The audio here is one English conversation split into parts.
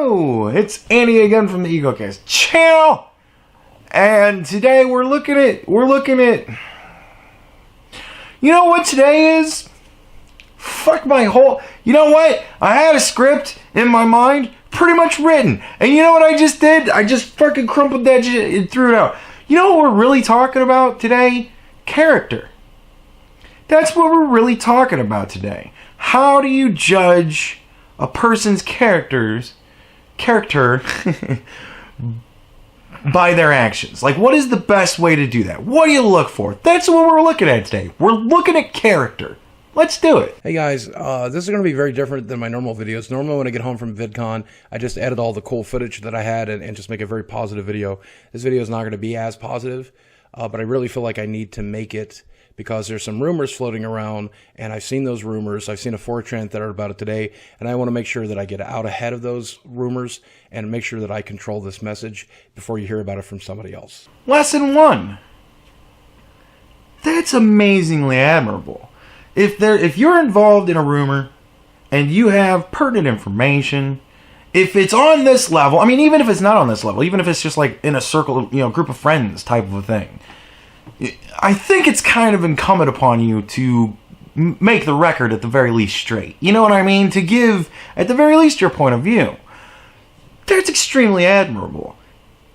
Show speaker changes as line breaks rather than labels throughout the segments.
Hello, it's Anita again from the Egocast channel, and today we're looking at, you know what today is? Fuck my whole, you know what? I had a script in my mind, pretty much written, and you know what I just did? I just fucking crumpled that shit and threw it out. You know what we're really talking about today? Character. That's what we're really talking about today. How do you judge a person's character by their actions? Like, what is the best way to do that? What do you look for? That's what we're looking at today. We're looking at character. Let's do it.
Hey guys, this is going to be very different than my normal videos. Normally when I get home from VidCon, I just edit all the cool footage that I had and just make a very positive video. This video is not going to be as positive, but I really feel like I need to make it because there's some rumors floating around, and I've seen those rumors. I've seen a 4chan that are about it today, and I want to make sure that I get out ahead of those rumors and make sure that I control this message before you hear about it from somebody else.
Lesson 1. That's amazingly admirable. If you're involved in a rumor and you have pertinent information, if it's on this level, I mean, even if it's not on this level, even if it's just like in a circle, group of friends type of a thing, I think it's kind of incumbent upon you to make the record at the very least straight. You know what I mean? To give, at the very least, your point of view. That's extremely admirable.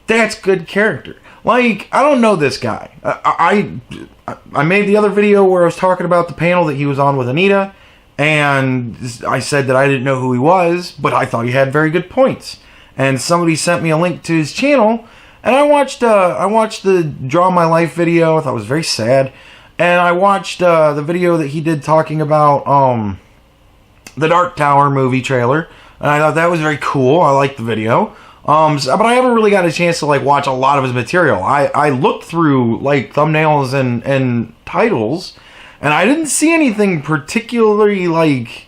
That's good character. Like, I don't know this guy. I made the other video where I was talking about the panel that he was on with Anita, and I said that I didn't know who he was, but I thought he had very good points. And somebody sent me a link to his channel, and I watched the Draw My Life video. I thought it was very sad. And I watched the video that he did talking about the Dark Tower movie trailer, and I thought that was very cool. I liked the video. But I haven't really got a chance to like watch a lot of his material. I looked through like thumbnails and titles, and I didn't see anything particularly like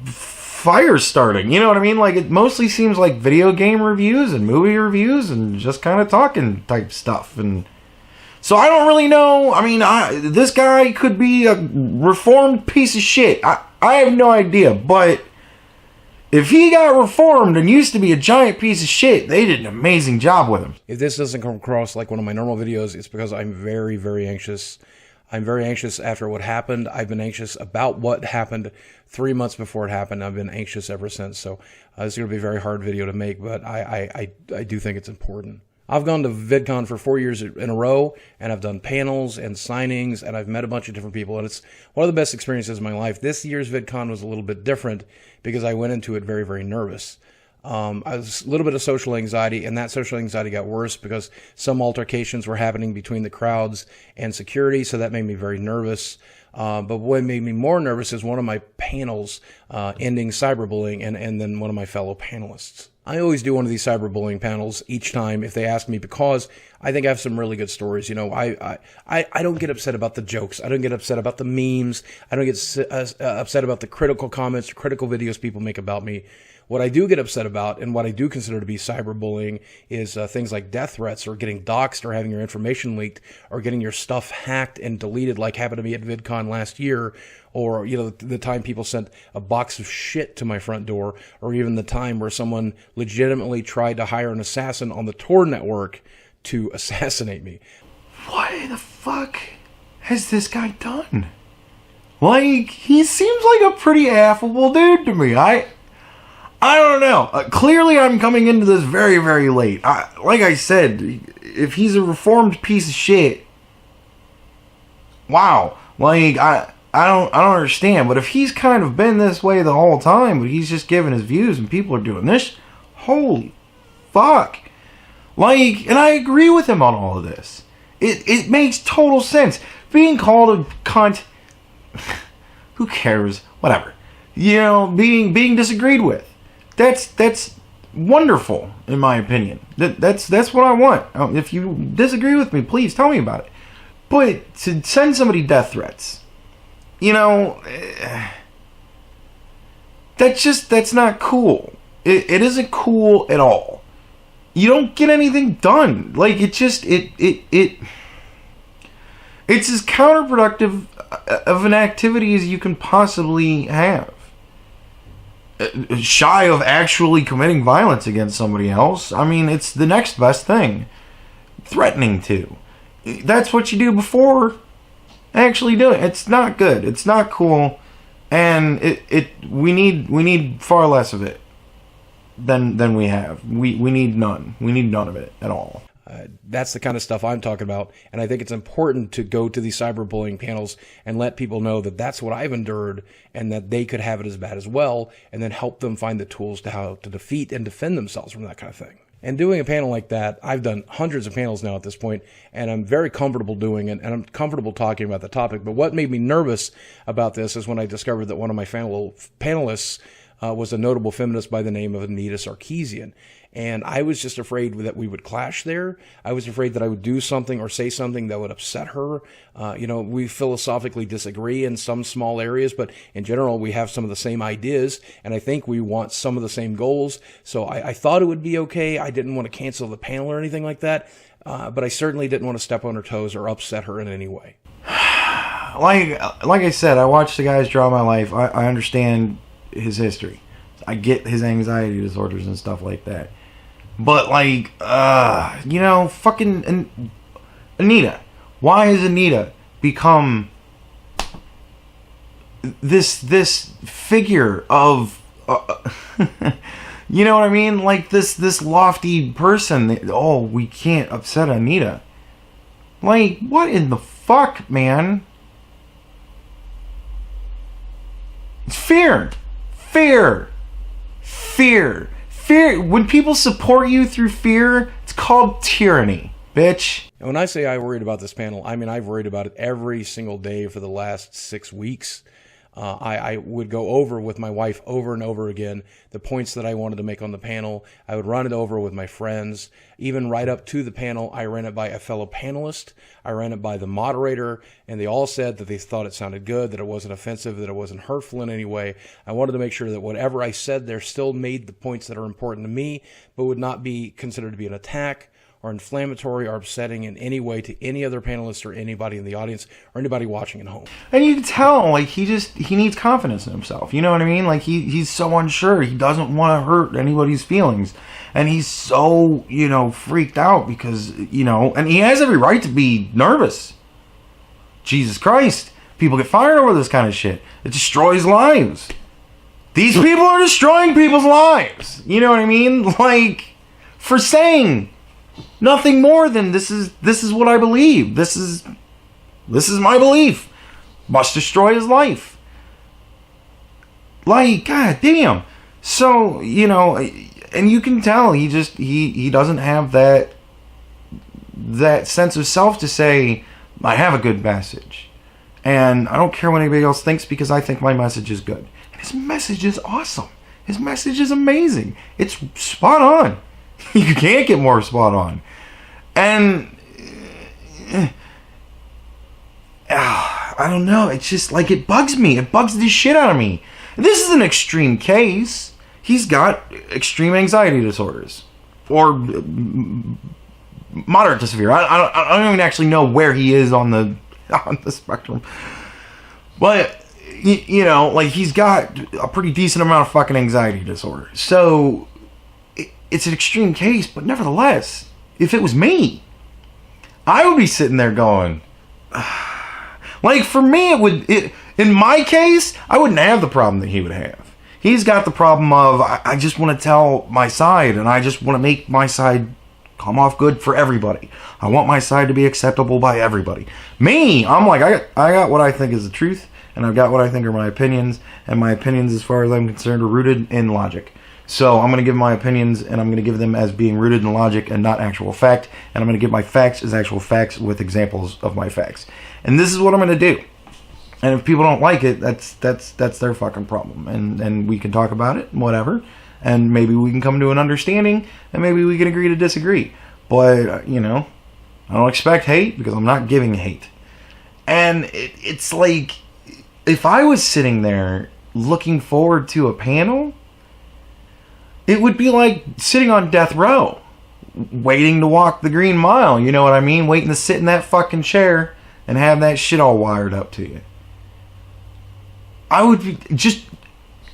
fire starting. You know what I mean? Like, it mostly seems like video game reviews and movie reviews and just kind of talking type stuff. And so I don't really know. I mean, this guy could be a reformed piece of shit. I have no idea, but if he got reformed and used to be a giant piece of shit, they did an amazing job with him.
If this doesn't come across like one of my normal videos, it's because I'm very, very anxious. I'm very anxious after what happened. I've been anxious about what happened 3 months before it happened. I've been anxious ever since. So this is going to be a very hard video to make, but I do think it's important. I've gone to VidCon for 4 years in a row, and I've done panels and signings, and I've met a bunch of different people, and it's one of the best experiences of my life. This year's VidCon was a little bit different because I went into it very, very nervous. I was a little bit of social anxiety, and that social anxiety got worse because some altercations were happening between the crowds and security, so that made me very nervous. But what made me more nervous is one of my panels ending cyberbullying and then one of my fellow panelists. I always do one of these cyberbullying panels each time if they ask me because I think I have some really good stories. You know, I don't get upset about the jokes. I don't get upset about the memes. I don't get upset about the critical comments or critical videos people make about me. What I do get upset about and what I do consider to be cyberbullying is things like death threats or getting doxxed or having your information leaked or getting your stuff hacked and deleted like happened to me at VidCon last year, or, you know, the time people sent a box of shit to my front door, or even the time where someone legitimately tried to hire an assassin on the Tor network to assassinate me.
What the fuck has this guy done? Like, he seems like a pretty affable dude to me. I don't know. Clearly, I'm coming into this very, very late. Like I said, if he's a reformed piece of shit, wow. Like, I don't understand. But if he's kind of been this way the whole time, but he's just giving his views and people are doing this, holy fuck. Like, and I agree with him on all of this. It makes total sense. Being called a cunt, who cares? Whatever. You know, being disagreed with. That's wonderful, in my opinion. That's what I want. If you disagree with me, please tell me about it. But to send somebody death threats, you know, that's not cool. It isn't cool at all. You don't get anything done. Like, it's as counterproductive of an activity as you can possibly have. shy of actually committing violence against somebody else. I mean, it's the next best thing. Threatening to. That's what you do before actually doing it. It's not good. It's not cool. And we need far less of it than we have. We need none. We need none of it at all.
That's the kind of stuff I'm talking about. And I think it's important to go to these cyberbullying panels and let people know that that's what I've endured and that they could have it as bad as well, and then help them find the tools to how to defeat and defend themselves from that kind of thing. And doing a panel like that, I've done hundreds of panels now at this point, and I'm very comfortable doing it, and I'm comfortable talking about the topic. But what made me nervous about this is when I discovered that one of my panelists was a notable feminist by the name of Anita Sarkeesian. And I was just afraid that we would clash there. I was afraid that I would do something or say something that would upset her. We philosophically disagree in some small areas, but in general, we have some of the same ideas, and I think we want some of the same goals. So I thought it would be okay. I didn't want to cancel the panel or anything like that, but I certainly didn't want to step on her toes or upset her in any way.
Like I said, I watched the guy's Draw My Life. I understand his history. I get his anxiety disorders and stuff like that. But, fucking Anita. Why has Anita become this figure of, you know what I mean? Like, this lofty person that, we can't upset Anita. Like, what in the fuck, man? It's fear. Fear. When people support you through fear, it's called tyranny, bitch.
And when I say I worried about this panel, I mean I've worried about it every single day for the last 6 weeks. I would go over with my wife over and over again the points that I wanted to make on the panel. I would run it over with my friends. Even right up to the panel, I ran it by a fellow panelist. I ran it by the moderator, and they all said that they thought it sounded good, that it wasn't offensive, that it wasn't hurtful in any way. I wanted to make sure that whatever I said there still made the points that are important to me, but would not be considered to be an attack or inflammatory or upsetting in any way to any other panelist or anybody in the audience or anybody watching at home.
And you can tell, like, he needs confidence in himself. You know what I mean? Like, he's so unsure. He doesn't want to hurt anybody's feelings. And he's so, freaked out because, and he has every right to be nervous. Jesus Christ. People get fired over this kind of shit. It destroys lives. These people are destroying people's lives. You know what I mean? Like, for saying nothing more than this is what I believe. This is my belief. Must destroy his life. Like, god damn. So, and you can tell he doesn't have that sense of self to say, I have a good message. And I don't care what anybody else thinks because I think my message is good. And his message is awesome. His message is amazing. It's spot on. You can't get more spot on. And I don't know. It's just like it bugs me. It bugs the shit out of me. This is an extreme case. He's got extreme anxiety disorders. Or moderate to severe. I don't even actually know where he is on the spectrum. But, he's got a pretty decent amount of fucking anxiety disorder. So it's an extreme case, but nevertheless, if it was me, I would be sitting there going, like, for me, in my case, I wouldn't have the problem that he would have. He's got the problem of, I just want to tell my side, and I just want to make my side come off good for everybody. I want my side to be acceptable by everybody. Me, I'm like, I got what I think is the truth, and I've got what I think are my opinions, and my opinions, as far as I'm concerned, are rooted in logic. So I'm going to give my opinions, and I'm going to give them as being rooted in logic and not actual fact. And I'm going to give my facts as actual facts with examples of my facts. And this is what I'm going to do. And if people don't like it, that's their fucking problem. And we can talk about it, whatever. And maybe we can come to an understanding, and maybe we can agree to disagree. But, I don't expect hate because I'm not giving hate. And it's like, if I was sitting there looking forward to a panel, it would be like sitting on death row, waiting to walk the green mile, you know what I mean? Waiting to sit in that fucking chair and have that shit all wired up to you. I would be just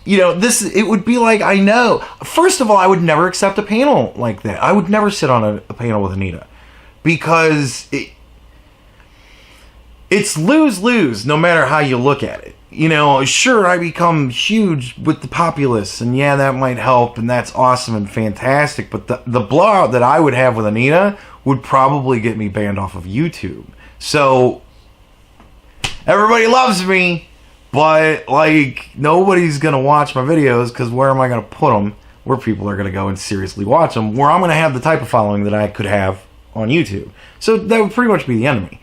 you know, it would be like, I know. First of all, I would never accept a panel like that. I would never sit on a panel with Anita. Because it's lose-lose no matter how you look at it. You know, sure, I become huge with the populace, and yeah, that might help, and that's awesome and fantastic, but the blowout that I would have with Anita would probably get me banned off of YouTube. So, everybody loves me, but, like, nobody's going to watch my videos, because where am I going to put them? Where people are going to go and seriously watch them, where I'm going to have the type of following that I could have on YouTube. So, that would pretty much be the enemy.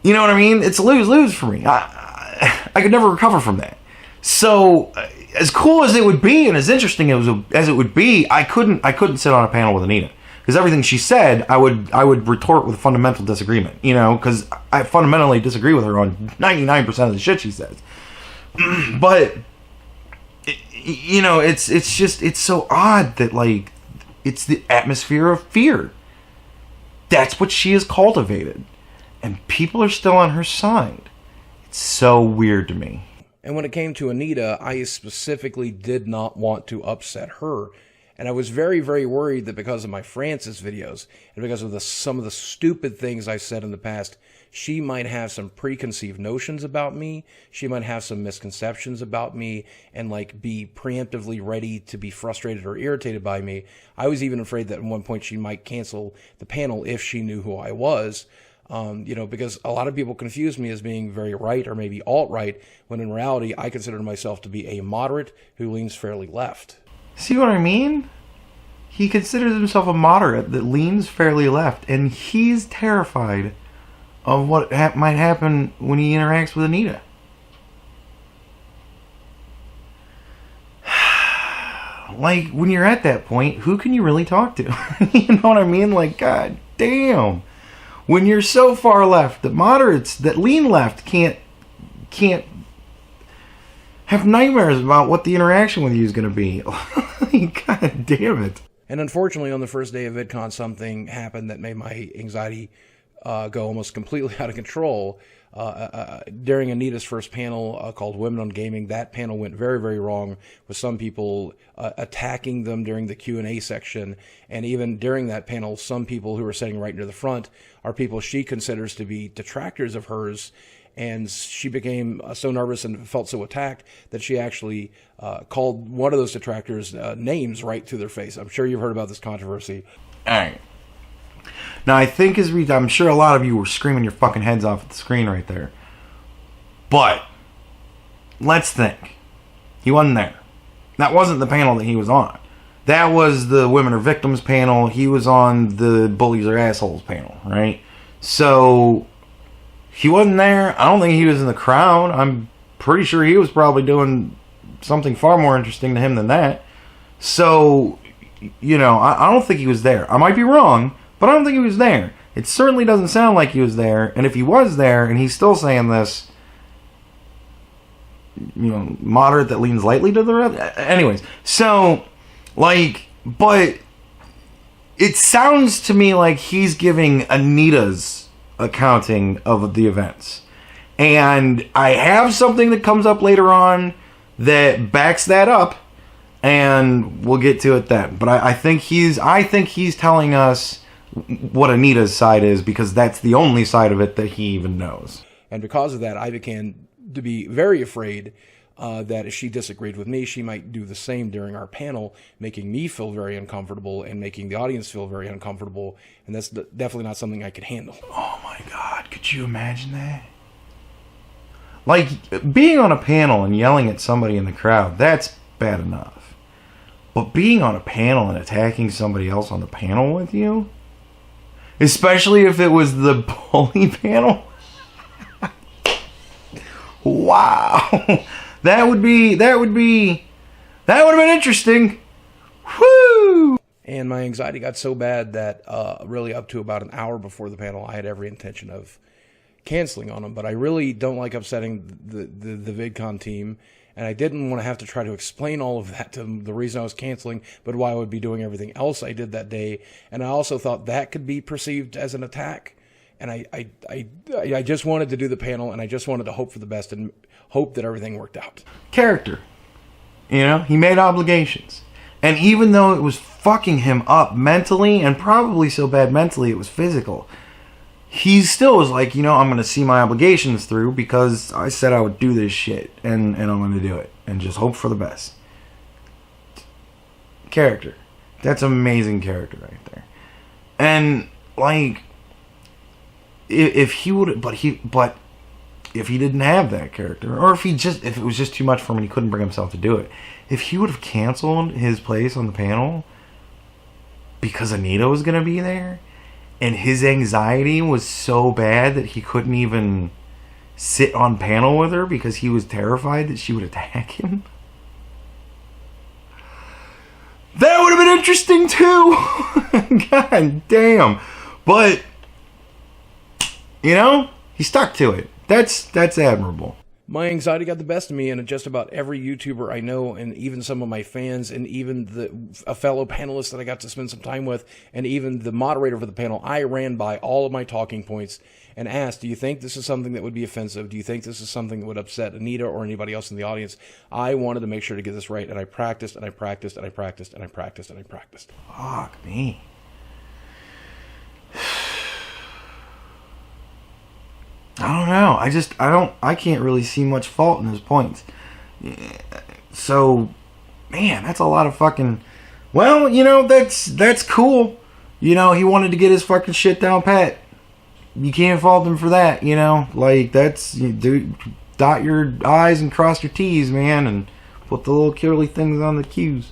You know what I mean? It's lose-lose for me. I could never recover from that. So, as cool as it would be, and as interesting as it would be, I couldn't sit on a panel with Anita, because everything she said, I would retort with a fundamental disagreement. You know, because I fundamentally disagree with her on 99% of the shit she says. But you know, it's so odd that, like, it's the atmosphere of fear. That's what she has cultivated, and people are still on her side. So weird to me.
And when it came to Anita, I specifically did not want to upset her. And I was very, very worried that because of my Francis videos and because of some of the stupid things I said in the past, she might have some preconceived notions about me. She might have some misconceptions about me and, like, be preemptively ready to be frustrated or irritated by me. I was even afraid that at one point she might cancel the panel if she knew who I was. You know, because a lot of people confuse me as being very right or maybe alt-right, when in reality I consider myself to be a moderate who leans fairly left.
See what I mean? He considers himself a moderate that leans fairly left, and he's terrified of what might happen when he interacts with Anita. Like, when you're at that point, who can you really talk to? You know what I mean? Like, god damn. When you're so far left that moderates that lean left can't have nightmares about what the interaction with you is going to be. God damn it.
And unfortunately, on the first day of VidCon, something happened that made my anxiety go almost completely out of control. During Anita's first panel called Women on Gaming, that panel went very, very wrong, with some people attacking them during the Q&A section. And even during that panel, some people who were sitting right near the front are people she considers to be detractors of hers. And she became so nervous and felt so attacked that she actually called one of those detractors names right to their face. I'm sure you've heard about this controversy.
All right. Now, I think I'm sure a lot of you were screaming your fucking heads off at the screen right there. But, let's think. He wasn't there. That wasn't the panel that he was on. That was the Women Are Victims panel. He was on the Bullies Are Assholes panel, right? So, he wasn't there. I don't think he was in the crowd. I'm pretty sure he was probably doing something far more interesting to him than that. So, you know, I don't think he was there. I might be wrong, but I don't think he was there. It certainly doesn't sound like he was there. And if he was there, and he's still saying this, you know, moderate that leans lightly to the left. Anyways, so, like, but it sounds to me like he's giving Anita's accounting of the events. And I have something that comes up later on that backs that up, and we'll get to it then. But I think he's telling us what Anita's side is, because that's the only side of it that he even knows.
And because of that, I began to be very afraid that if she disagreed with me, she might do the same during our panel, making me feel very uncomfortable and making the audience feel very uncomfortable. And that's definitely not something I could handle.
Oh my God, could you imagine that? Like, being on a panel and yelling at somebody in the crowd, that's bad enough. But being on a panel and attacking somebody else on the panel with you, especially if it was the bully panel, wow, that would have been interesting. Woo!
And my anxiety got so bad that really up to about an hour before the panel, I had every intention of canceling on them. But I really don't like upsetting the VidCon team, and I didn't want to have to try to explain all of that to them, the reason I was canceling, but why I would be doing everything else I did that day. And I also thought that could be perceived as an attack. And I just wanted to do the panel, and I just wanted to hope for the best and hope that everything worked out.
Character. You know, he made obligations. And even though it was fucking him up mentally, and probably so bad mentally it was physical, he still was like, you know, I'm going to see my obligations through because I said I would do this shit, and I'm going to do it, and just hope for the best. Character. That's amazing character right there. And, like, if he would, but if he didn't have that character, or if it was just too much for him and he couldn't bring himself to do it, if he would have canceled his place on the panel because Anita was going to be there, and his anxiety was so bad that he couldn't even sit on panel with her because he was terrified that she would attack him, that would have been interesting too. God damn. But, you know, he stuck to it. That's admirable.
My anxiety got the best of me, and just about every YouTuber I know, and even some of my fans, and even a fellow panelist that I got to spend some time with, and even the moderator for the panel, I ran by all of my talking points and asked, do you think this is something that would be offensive? Do you think this is something that would upset Anita or anybody else in the audience? I wanted to make sure to get this right, and I practiced, and I practiced, and I practiced, and I practiced, and I practiced.
Fuck me. I don't know. I can't really see much fault in his points. So, man, that's a lot of fucking, well, you know, that's cool. You know, he wanted to get his fucking shit down pat. You can't fault him for that, you know? Like, dot your I's and cross your T's, man, and put the little curly things on the Q's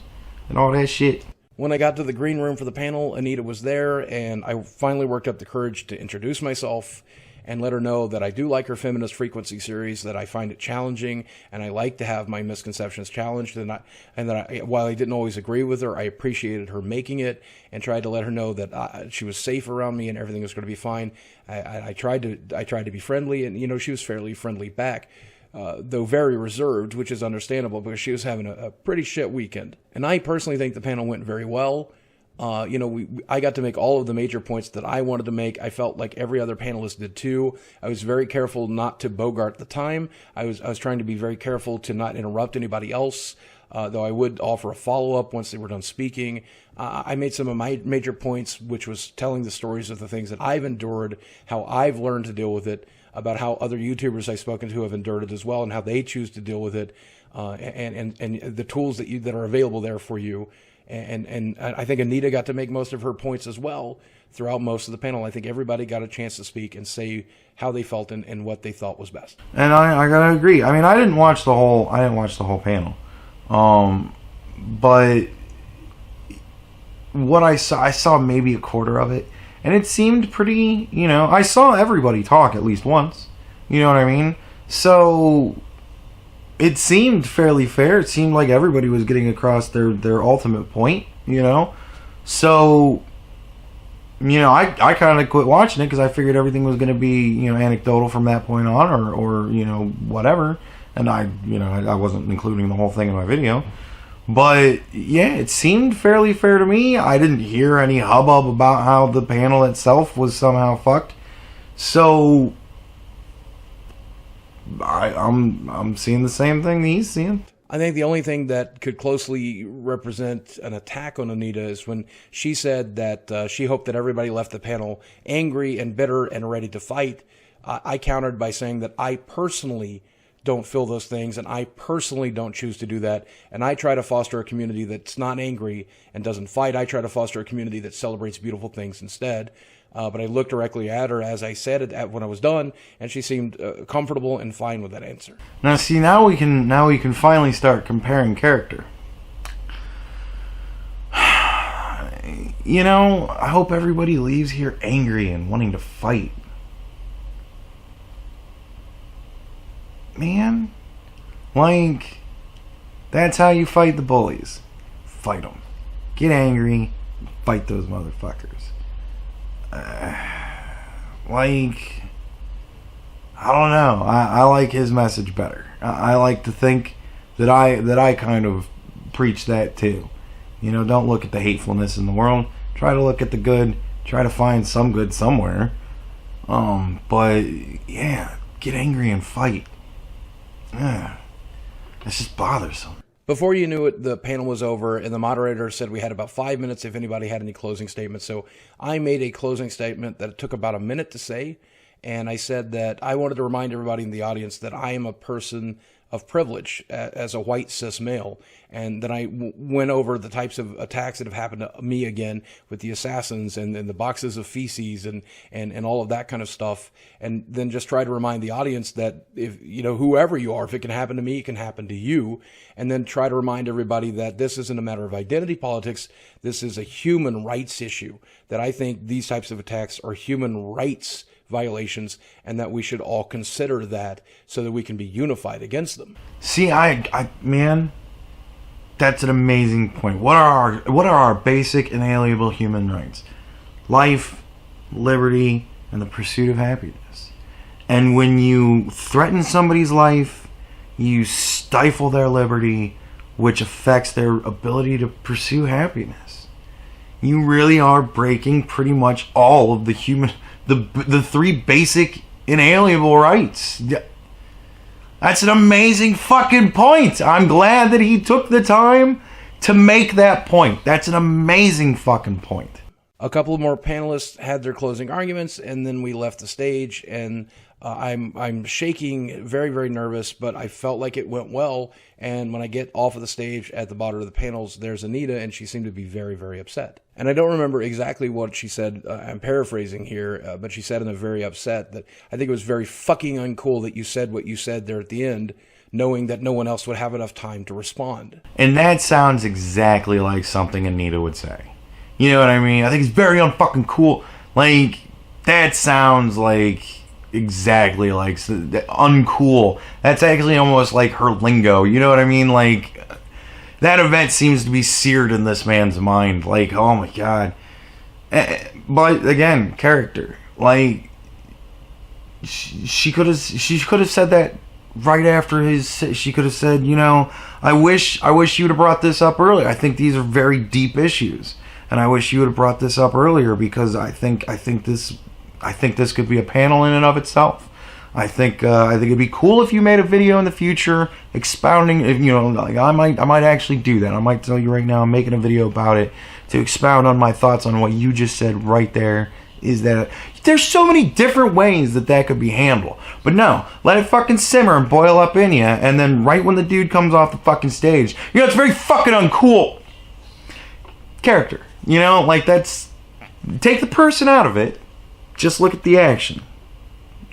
and all that shit.
When I got to the green room for the panel, Anita was there, and I finally worked up the courage to introduce myself and let her know that I do like her Feminist Frequency series, that I find it challenging, and I like to have my misconceptions challenged, and that while I didn't always agree with her, I appreciated her making it, and tried to let her know that she was safe around me and everything was going to be fine. I tried to be friendly, and, you know, she was fairly friendly back, though very reserved, which is understandable because she was having a pretty shit weekend. And I personally think the panel went very well. You know, I got to make all of the major points that I wanted to make. I felt like every other panelist did too. I was very careful not to bogart the time. I was trying to be very careful to not interrupt anybody else, though I would offer a follow-up once they were done speaking. I made some of my major points, which was telling the stories of the things that I've endured, how I've learned to deal with it, about how other YouTubers I've spoken to have endured it as well, and how they choose to deal with it, and the tools that are available there for you. And I think Anita got to make most of her points as well throughout most of the panel. I think everybody got a chance to speak and say how they felt and what they thought was best.
And I gotta agree. I mean, I didn't watch the whole panel, but what I saw maybe a quarter of it, and it seemed pretty. You know, I saw everybody talk at least once. You know what I mean? So it seemed fairly fair. It seemed like everybody was getting across their ultimate point, you know? So, you know, I kind of quit watching it because I figured everything was going to be, you know, anecdotal from that point on or, you know, whatever. And I wasn't including the whole thing in my video. But, yeah, it seemed fairly fair to me. I didn't hear any hubbub about how the panel itself was somehow fucked. So I'm seeing the same thing that he's seeing.
I think the only thing that could closely represent an attack on Anita is when she said that she hoped that everybody left the panel angry and bitter and ready to fight. I countered by saying that I personally don't feel those things, and I personally don't choose to do that. And I try to foster a community that's not angry and doesn't fight. I try to foster a community that celebrates beautiful things instead. But I looked directly at her as I said it when I was done, and she seemed comfortable and fine with that answer.
Now, see, now we can finally start comparing character. You know, I hope everybody leaves here angry and wanting to fight. Man, like, that's how you fight the bullies. Fight them. Get angry, fight those motherfuckers. Like, I don't know. I like his message better. I like to think that I kind of preach that too. You know, don't look at the hatefulness in the world. Try to look at the good. Try to find some good somewhere. But yeah, get angry and fight. It's just bothersome.
Before you knew it, the panel was over, and the moderator said we had about 5 minutes if anybody had any closing statements. So I made a closing statement that it took about a minute to say, and I said that I wanted to remind everybody in the audience that I am a person of privilege as a white cis male, and then I went over the types of attacks that have happened to me again with the assassins and the boxes of feces and all of that kind of stuff, and then just try to remind the audience that if whoever you are, if it can happen to me, it can happen to you, and then try to remind everybody that this isn't a matter of identity politics. This is a human rights issue. That I think these types of attacks are human rights violations, and that we should all consider that so that we can be unified against them.
See, man, that's an amazing point. What are our basic inalienable human rights? Life, liberty, and the pursuit of happiness. And when you threaten somebody's life, you stifle their liberty, which affects their ability to pursue happiness. You really are breaking pretty much all of the three basic inalienable rights. That's an amazing fucking point. I'm glad that he took the time to make that point. That's an amazing fucking point.
A couple of more panelists had their closing arguments, and then we left the stage, and I'm shaking, very, very nervous, but I felt like it went well. And when I get off of the stage at the bottom of the panels, there's Anita, and she seemed to be very, very upset. And I don't remember exactly what she said. I'm paraphrasing here, but she said in a very upset that I think it was very fucking uncool that you said what you said there at the end, knowing that no one else would have enough time to respond.
And that sounds exactly like something Anita would say. You know what I mean? I think it's very unfucking cool. Like, that sounds like exactly like uncool. That's actually almost like her lingo. You know what I mean? Like, that event seems to be seared in this man's mind. Like, oh my god. But again, character. Like, she could have said that right after his. She could have said, I wish you would have brought this up earlier. I think these are very deep issues, and I wish you would have brought this up earlier, because I think this could be a panel in and of itself. I think it'd be cool if you made a video in the future expounding. If like I might actually do that. I might tell you right now, I'm making a video about it to expound on my thoughts on what you just said right there. Is that there's so many different ways that could be handled, but no, let it fucking simmer and boil up in you, and then right when the dude comes off the fucking stage, it's very fucking uncool. Character, like that's take the person out of it. Just look at the action.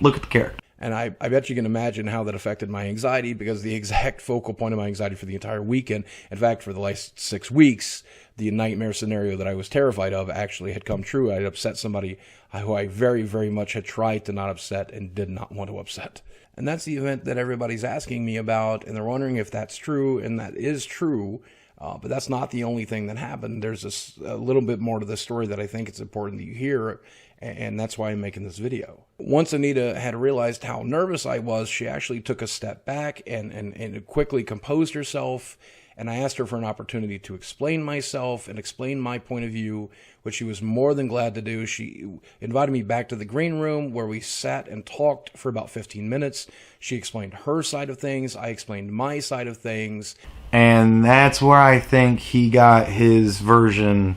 Look at the character.
And I bet you can imagine how that affected my anxiety, because the exact focal point of my anxiety for the entire weekend, in fact, for the last 6 weeks, the nightmare scenario that I was terrified of actually had come true. I had upset somebody who I very, very much had tried to not upset and did not want to upset. And that's the event that everybody's asking me about, and they're wondering if that's true, and that is true. But that's not the only thing that happened. There's a little bit more to the story that I think it's important that you hear, and that's why I'm making this video. Once Anita had realized how nervous I was, she actually took a step back and quickly composed herself, and I asked her for an opportunity to explain myself and explain my point of view, which she was more than glad to do. She invited me back to the green room, where we sat and talked for about 15 minutes. She explained her side of things. I explained my side of things.
And that's where I think he got his version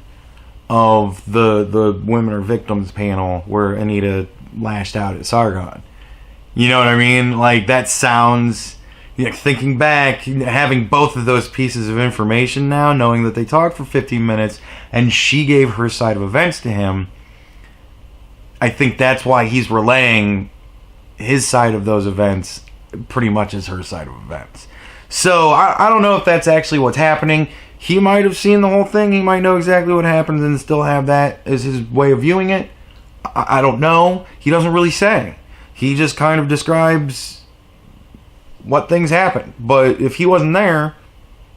of the Women Are Victims panel, where Anita lashed out at Sargon. You know what I mean? Like, that sounds, thinking back, having both of those pieces of information now, knowing that they talked for 15 minutes and she gave her side of events to him, I think that's why he's relaying his side of those events pretty much as her side of events. So I don't know if that's actually what's happening. He might have seen the whole thing. He might know exactly what happens and still have that as his way of viewing it. I don't know. He doesn't really say. He just kind of describes what things happen. But if he wasn't there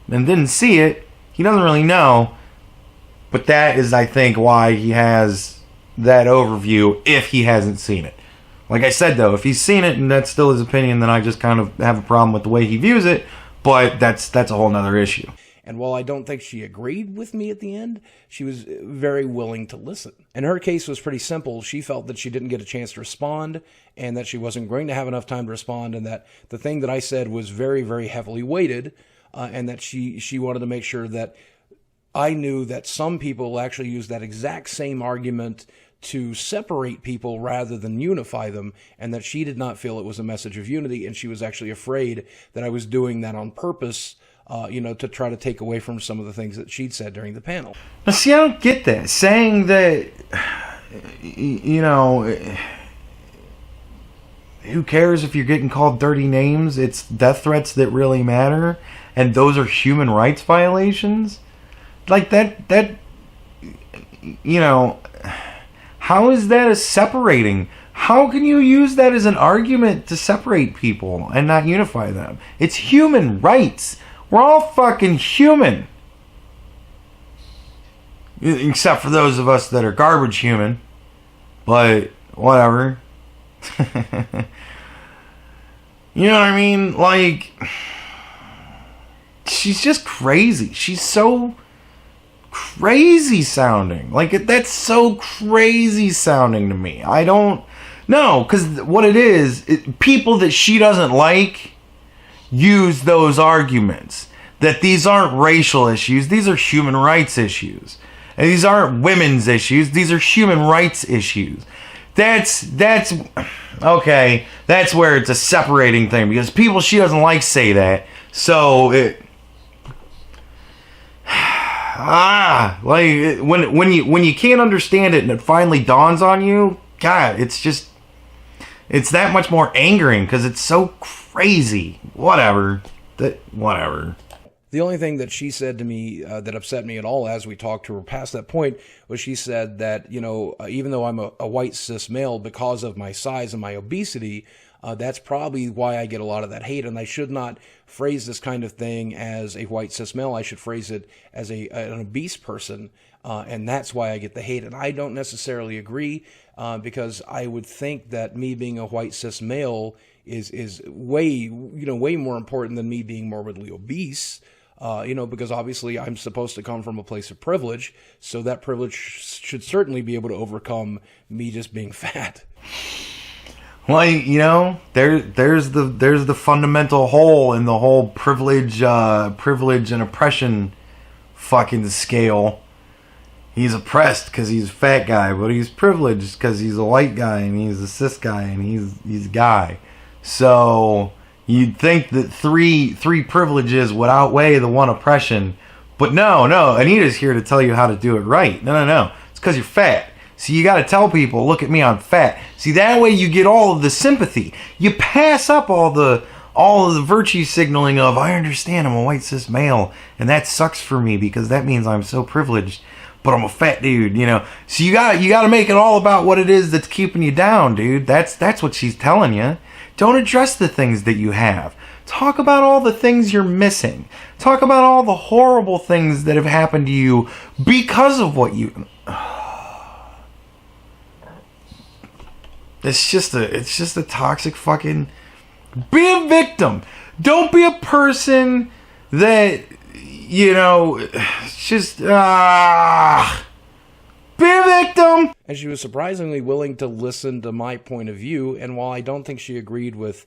and didn't see it, he doesn't really know. But that is, I think, why he has that overview if he hasn't seen it. Like I said, though, if he's seen it and that's still his opinion, then I just kind of have a problem with the way he views it. But that's a whole nother issue.
And while I don't think she agreed with me at the end, she was very willing to listen. And her case was pretty simple. She felt that she didn't get a chance to respond, and that she wasn't going to have enough time to respond, and that the thing that I said was very, very heavily weighted. and that she wanted to make sure that I knew that some people actually use that exact same argument to separate people rather than unify them, and that she did not feel it was a message of unity, and she was actually afraid that I was doing that on purpose, to try to take away from some of the things that she'd said during the panel.
Now, see, I don't get that. Saying that, who cares if you're getting called dirty names? It's death threats that really matter, and those are human rights violations. Like that, how is that a separating? How can you use that as an argument to separate people and not unify them? It's human rights. We're all fucking human. Except for those of us that are garbage human. But, whatever. You know what I mean? Like, she's just crazy. She's so crazy sounding. Like, that's so crazy sounding to me. I don't know, because what it is, people that she doesn't like use those arguments. That these aren't racial issues, these are human rights issues. And these aren't women's issues, these are human rights issues. That's okay, that's where it's a separating thing, because people she doesn't like say that. So when you can't understand it and it finally dawns on you, God, it's that much more angering because it's so crazy. Whatever.
The only thing that she said to me that upset me at all as we talked to her past that point was she said that, even though I'm a white cis male, because of my size and my obesity, that's probably why I get a lot of that hate. And I should not phrase this kind of thing as a white cis male. I should phrase it as an obese person. And that's why I get the hate. And I don't necessarily agree, because I would think that me being a white cis male is way more important than me being morbidly obese. Because obviously I'm supposed to come from a place of privilege, so that privilege should certainly be able to overcome me just being fat.
Well, there's the fundamental hole in the whole privilege and oppression fucking scale. He's oppressed because he's a fat guy, but he's privileged because he's a white guy and he's a cis guy and he's a guy. So you'd think that three privileges would outweigh the one oppression. But no, Anita's here to tell you how to do it right. No. It's because you're fat. So you got to tell people, look at me, I'm fat. See, that way you get all of the sympathy. You pass up all of the virtue signaling of, I understand I'm a white cis male, and that sucks for me because that means I'm so privileged, but I'm a fat dude, So you got to make it all about what it is that's keeping you down, dude. That's what she's telling you. Don't address the things that you have. Talk about all the things you're missing. Talk about all the horrible things that have happened to you because of what you... It's just a toxic fucking... Be a victim. Don't be a person that, just... Be a victim!
And she was surprisingly willing to listen to my point of view, and while I don't think she agreed with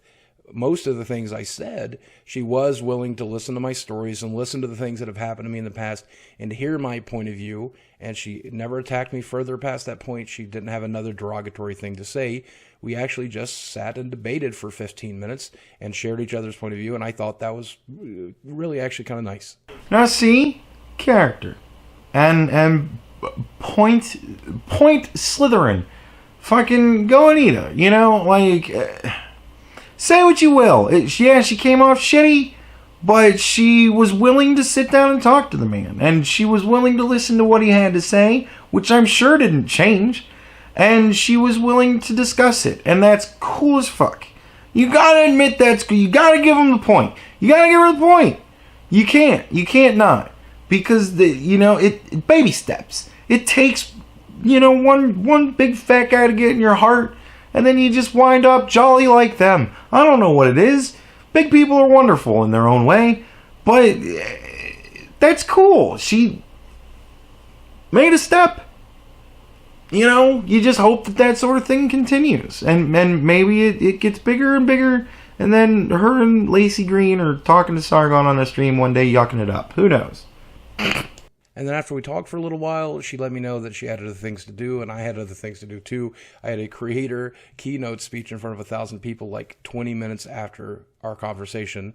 most of the things I said, she was willing to listen to my stories and listen to the things that have happened to me in the past and to hear my point of view, and she never attacked me further past that point. She didn't have another derogatory thing to say. We actually just sat and debated for 15 minutes and shared each other's point of view, and I thought that was really actually kind of nice.
Now see, character. And point Slytherin. Fucking go Anita. Say what you will. She came off shitty, but she was willing to sit down and talk to the man. And she was willing to listen to what he had to say, which I'm sure didn't change. And she was willing to discuss it. And that's cool as fuck. You gotta admit that's cool. You gotta give him the point. You gotta give her the point. You can't not. Because, it baby steps. It takes, one big fat guy to get in your heart, and then you just wind up jolly like them. I don't know what it is. Big people are wonderful in their own way, but that's cool. She made a step. You just hope that sort of thing continues, and maybe it gets bigger and bigger And then her and Lacey Green are talking to Sargon on a stream one day, yucking it up. Who knows?
And then after we talked for a little while, she let me know that she had other things to do, and I had other things to do too. I had a creator keynote speech in front of 1,000 people like 20 minutes after our conversation.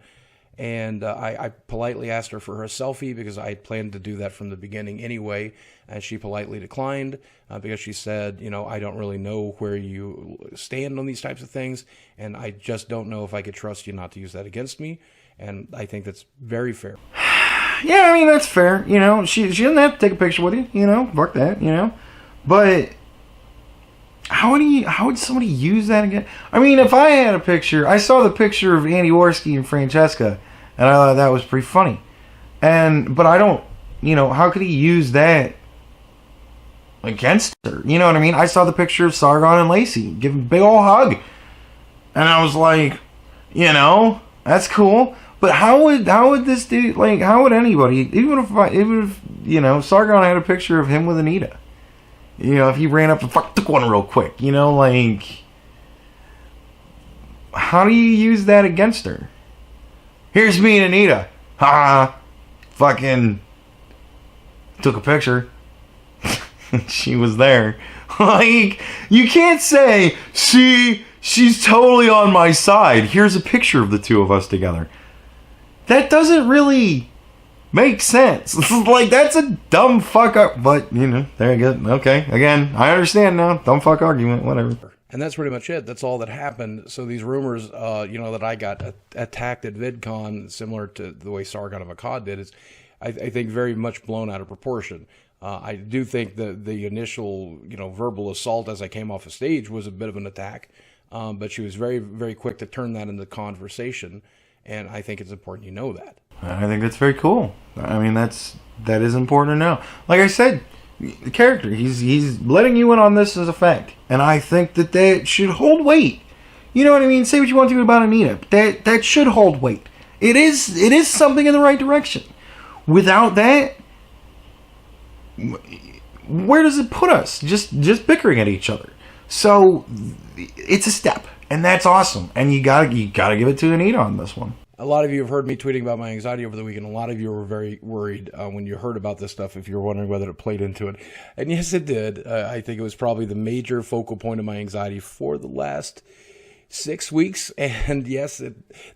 And I politely asked her for her selfie because I had planned to do that from the beginning anyway. And she politely declined because she said, I don't really know where you stand on these types of things. And I just don't know if I could trust you not to use that against me. And I think that's very fair.
Yeah, I mean, that's fair. She doesn't have to take a picture with you. Fuck that, But how would somebody use that again? I mean, if I had a picture, I saw the picture of Andy Orski and Francesca, and I thought that was pretty funny. But I don't, how could he use that against her? You know what I mean? I saw the picture of Sargon and Lacey giving a big old hug, and I was like, that's cool. But how would this dude, like, how would anybody, even if Sargon had a picture of him with Anita, if he ran up and took one real quick, how do you use that against her? Here's me and Anita. Ha! Fucking took a picture. She was there. Like, you can't say, she's totally on my side. Here's a picture of the two of us together. That doesn't really make sense. Like, that's a dumb fuck up. But, there you go. Okay. Again, I understand now. Dumb fuck argument. Whatever.
And that's pretty much it. That's all that happened. So these rumors, that I got attacked at VidCon, similar to the way Sargon of Akkad did, is, I think, very much blown out of proportion. I do think the initial, verbal assault as I came off the stage was a bit of an attack. But she was very, very quick to turn that into conversation. And I think it's important you know that.
I think that's very cool. I mean, that is important to know. Like I said, the character, he's letting you in on this as a fact. And I think that should hold weight. You know what I mean? Say what you want to about Anita. That should hold weight. It is something in the right direction. Without that, where does it put us? Just bickering at each other. So it's a step. And that's awesome. And you gotta give it to Anita on this one.
A lot of you have heard me tweeting about my anxiety over the weekend. A lot of you were very worried when you heard about this stuff, if you were wondering whether it played into it. And yes, it did. I think it was probably the major focal point of my anxiety for the last 6 weeks. And yes,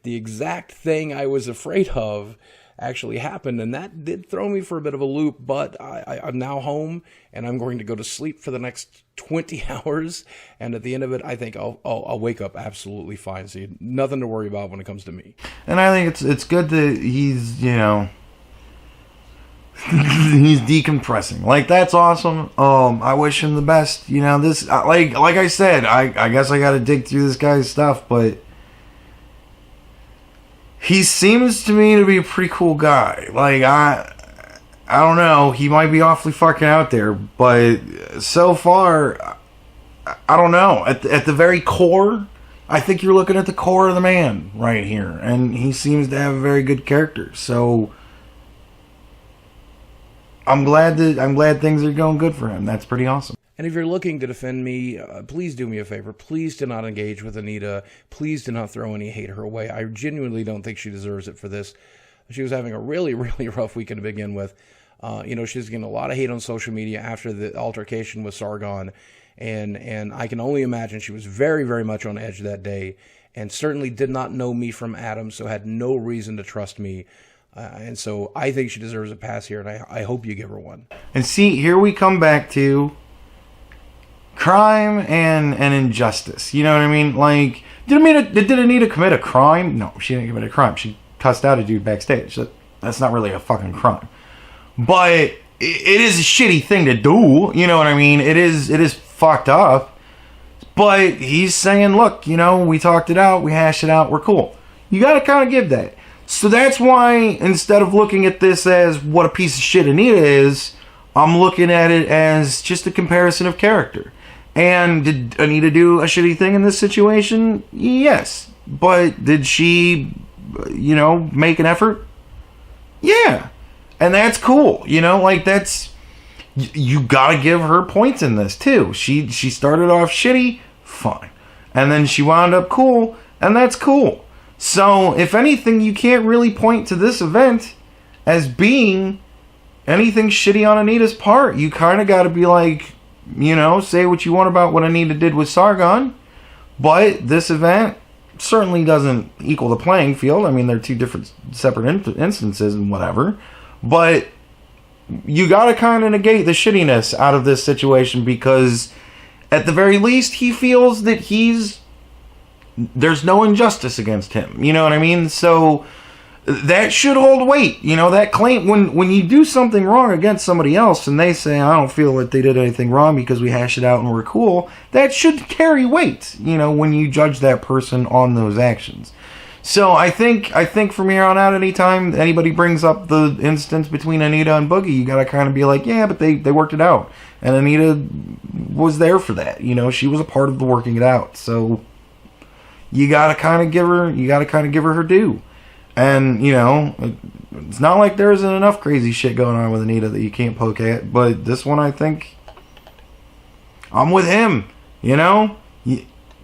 the exact thing I was afraid of actually happened, and that did throw me for a bit of a loop, but I'm now home, and I'm going to go to sleep for the next 20 hours, and at the end of it, I think I'll wake up absolutely fine, so nothing to worry about when it comes to me.
And I think it's good that he's, he's decompressing. Like, that's awesome. I wish him the best. This, like I said, I guess I gotta dig through this guy's stuff, but he seems to me to be a pretty cool guy. Like, I don't know. He might be awfully fucking out there, but so far, I don't know. At the very core, I think you're looking at the core of the man right here, and he seems to have a very good character. So I'm glad things are going good for him. That's pretty awesome.
And if you're looking to defend me, please do me a favor. Please do not engage with Anita. Please do not throw any hate her way. I genuinely don't think she deserves it for this. She was having a really, really rough weekend to begin with. She's getting a lot of hate on social media after the altercation with Sargon. And I can only imagine she was very, very much on edge that day, and certainly did not know me from Adam, so had no reason to trust me. And so I think she deserves a pass here, and I hope you give her one.
And see, here we come back to crime and injustice. You know what I mean? Like, did Anita commit a crime? No, she didn't commit a crime. She cussed out a dude backstage. That's not really a fucking crime. But it is a shitty thing to do. You know what I mean? It is fucked up. But he's saying, look, we talked it out, we hashed it out, we're cool. You gotta kind of give that. So that's why, instead of looking at this as what a piece of shit Anita is, I'm looking at it as just a comparison of character. And did Anita do a shitty thing in this situation? Yes. But did she, make an effort? Yeah. And that's cool. That's, you gotta give her points in this too. She started off shitty, fine. And then she wound up cool, and that's cool. So, if anything, you can't really point to this event as being anything shitty on Anita's part. You kind of got to be like, you know, say what you want about what Anita did with Sargon, but this event certainly doesn't equal the playing field. I mean, they're two different, separate instances and whatever, but you got to kind of negate the shittiness out of this situation, because at the very least, he feels that there's no injustice against him. You know what I mean? So that should hold weight. You know, that claim, when you do something wrong against somebody else and they say, I don't feel that they did anything wrong because we hashed it out and we're cool, that should carry weight, you know, when you judge that person on those actions. So I think from here on out, anytime anybody brings up the instance between Anita and Boogie, you gotta kind of be like, yeah, but they worked it out. And Anita was there for that. You know, she was a part of the working it out. So you gotta kind of give her her due. And, you know, it's not like there isn't enough crazy shit going on with Anita that you can't poke at. But this one, I think, I'm with him. You know?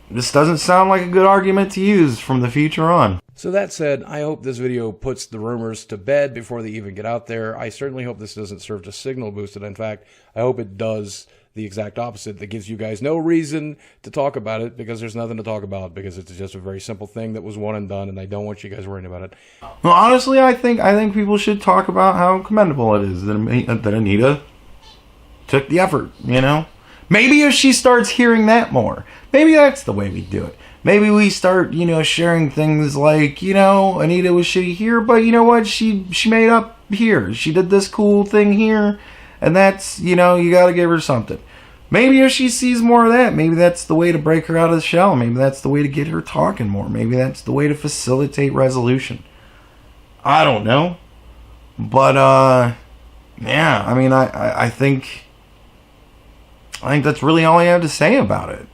This doesn't sound like a good argument to use from the future on.
So that said, I hope this video puts the rumors to bed before they even get out there. I certainly hope this doesn't serve to signal boost it. In fact, I hope it does the exact opposite, that gives you guys no reason to talk about it, because there's nothing to talk about, because it's just a very simple thing that was one and done, and I don't want you guys worrying about it.
Well, honestly, I think people should talk about how commendable it is that Anita took the effort, you know? Maybe if she starts hearing that more, maybe that's the way we do it. Maybe we start, you know, sharing things like, you know, Anita was shitty here, but you know what? She made up here. She did this cool thing here, and that's, you know, you gotta give her something. Maybe if she sees more of that, maybe that's the way to break her out of the shell. Maybe that's the way to get her talking more. Maybe that's the way to facilitate resolution. I don't know. But, yeah, I mean, I think that's really all I have to say about it.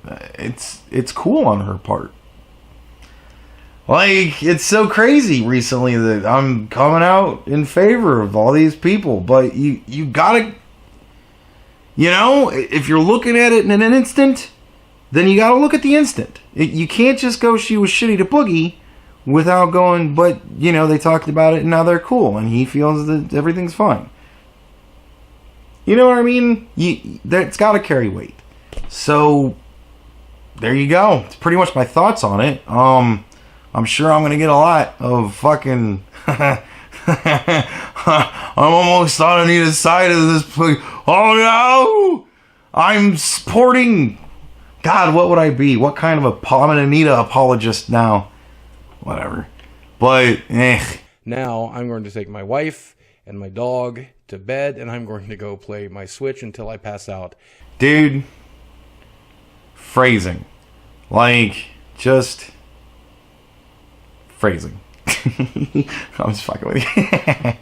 It's cool on her part. Like, it's so crazy recently that I'm coming out in favor of all these people, but you gotta, you know, if you're looking at it in an instant, then you gotta look at the instant. You can't just go, she was shitty to Boogie, without going, but, you know, they talked about it and now they're cool, and he feels that everything's fine. You know what I mean? That's got to carry weight. So, there you go. It's pretty much my thoughts on it. I'm sure I'm going to get a lot of fucking... I'm almost on Anita's side of this. Oh no! I'm supporting... God, what would I be? What kind of I'm an Anita apologist now. Whatever. But,
Now, I'm going to take my wife and my dog to bed, and I'm going to go play my Switch until I pass out.
Dude, phrasing. Like, just phrasing. I'm just fucking with you.